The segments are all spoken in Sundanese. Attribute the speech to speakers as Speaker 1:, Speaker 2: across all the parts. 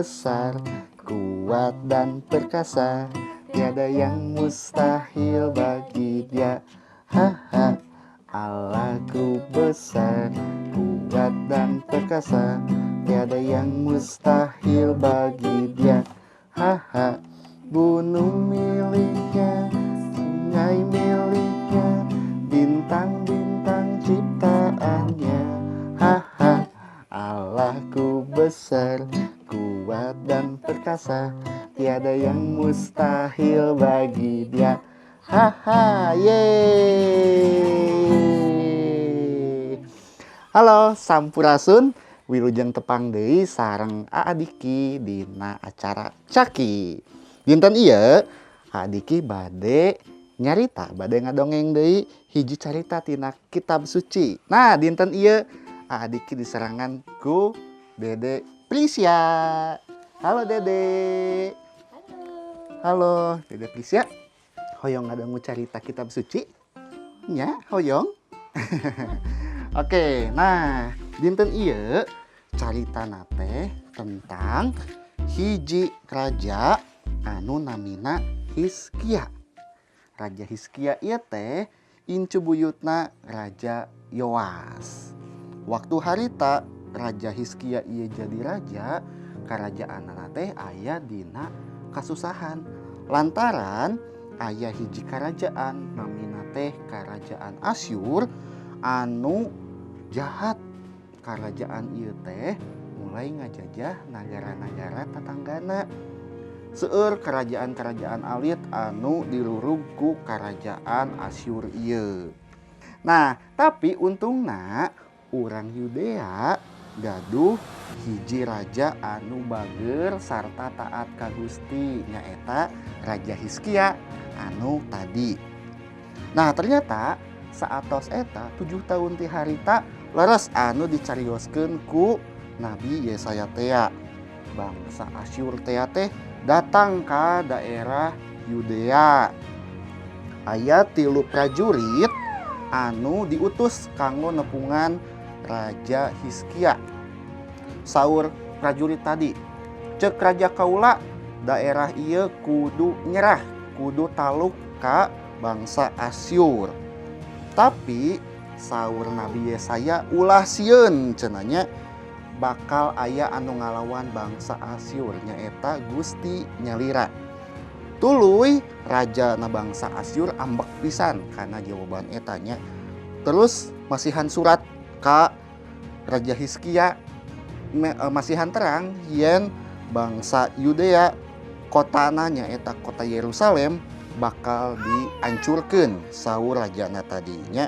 Speaker 1: besar, kuat dan perkasa, tiada yang mustahil bagi Dia. Haha, Allahku besar, kuat dan perkasa, tiada yang mustahil bagi Dia. Haha, gunung miliknya, sungai miliknya, bintang-bintang ciptaannya. Haha, Allahku besar, kuat dan perkasa, tiada yang mustahil bagi Dia. Haha, yeay. Halo, sampurasun. Wilujeng tepang deui sareng Adiki dina acara Caki. Dinten ieu Adiki bade nyarita, bade ngadongeng deui hiji carita tina kitab suci. Nah, dinten ieu Adiki diserangan ku Dede Prisya. Halo Dede. Halo Dede Prisya. Hoyong ngadongu carita kitab suci? Nya, hoyong. Oke, nah dinten ieu caritana teh tentang hiji raja anu namina Hizkia. Raja Hizkia ieu teh incu buyutna Raja Yoas. Waktu harita Raja Hizkia ieu jadi raja, karajaanna teh aya dina kasusahan. Lantaran aya hiji karajaan namina teh Karajaan Asyur anu jahat. Karajaan ieu teh mulai ngajajah nagara-nagara tatanggana. Seueur kerajaan-kerajaan alit anu dilurug ku Karajaan Asyur ieu. Nah, tapi untungna urang Yudea gaduh hiji raja anu bager sarta taat ka Gusti, nyaeta Raja Hizkia anu tadi. Nah, ternyata saatos eta 7 tahun ti harita leres anu dicarioskeun ku Nabi Yesaya tea. Bangsa Asyur tea teh datang ka daerah Yudea. Aya 3 prajurit anu diutus kanggo nepungan Raja Hizkia. Saur prajurit tadi, ceuk raja kaula daerah ieu kudu nyerah, kudu taluk ka bangsa Asyur. Tapi saur Nabi Yesaya ulah sieun cenanya bakal aya anu ngalawan bangsa Asyur, nyaeta Gusti nyalira. Tuluy raja na bangsa Asyur ambek pisan kana jawaban etanya. Terus masihan surat ka Raja Hizkia, masihan terang yen bangsa Yudea kotana nyaeta kota Yerusalem bakal dihancurkeun saur rajana tadinya.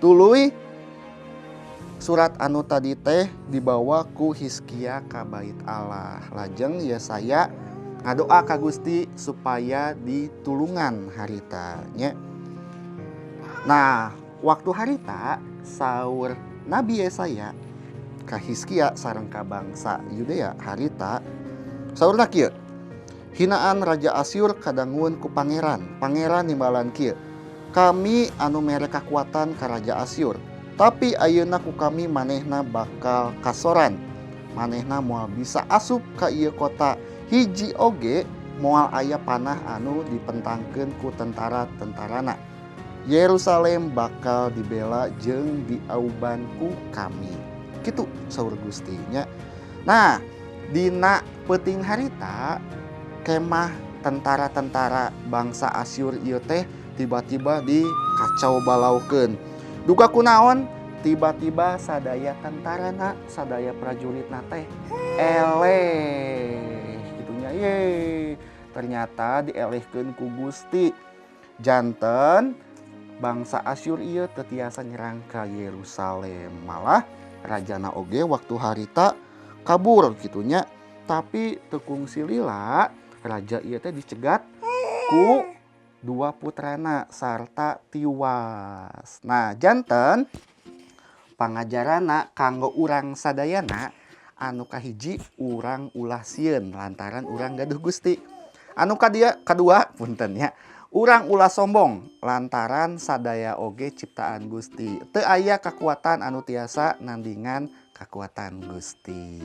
Speaker 1: Tuluy surat anu tadi teh dibawa ku Hizkia ka bait Allah. Lajeng Yesaya ngadoa ka Gusti supaya ditulungan harita nya. Nah, waktu harita saur Nabi Yesaya ka Hizkia sareng ka bangsa Yudea harita saurna kieu, hinaan Raja Asyur kadangueun ku pangeran. Pangeran nimbalan kieu, kami anu mere kakuatan ka Raja Asyur, tapi ayeuna ku kami manehna bakal kasoran. Manehna moal bisa asup ka ieu kota, hiji oge moal aya panah anu dipentangkeun ku tentara-tentarana. Yerusalem bakal dibela jeung diauban ku kami. Kitu saur Gusti nya. Nah, dina peuting harita kemah tentara-tentara bangsa Asyur ieu teh tiba-tiba dikacau balaukeun. Duga kunaon? Tiba-tiba sadaya tentarana, sadaya prajuritna teh eleh gitunya. Ye, ternyata dielehkeun ku Gusti. Janten bangsa Asyur ieu teu tiasa nyerang ka Yerusalem, malah rajana oge waktu harita kabur gitunya. Tapi teu kungsi lila raja ieu teh dicegat ku 2 putrana sarta tiwas. Nah, janten pangajarana kanggo urang sadayana anu kahiji urang ulah sieun lantaran urang gaduh Gusti. Anu kadua punten ya, urang ulah sombong lantaran sadaya oge ciptaan Gusti. Teu aya kakuatan anu tiasa nandingan kakuatan Gusti.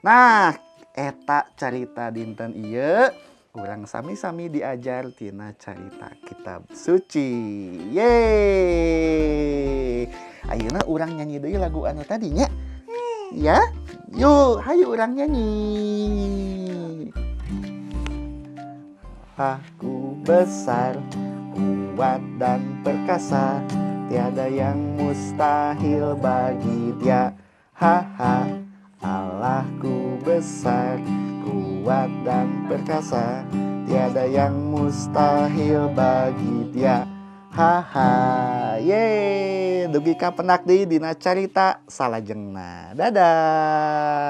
Speaker 1: Nah, Eta carita dinten ieu urang sami-sami diajar tina carita kitab suci. Yeay. Ayeuna urang nyanyi deui lagu anu tadi nya. Ya, yuk, hayu urang nyanyi. Aku besar, kuat dan perkasa, tiada yang mustahil bagi Dia. Haha, Allahku besar, kuat dan perkasa, tiada yang mustahil bagi Dia. Haha, yeay, dugi ka penak deui dina carita salajengna. Dadah.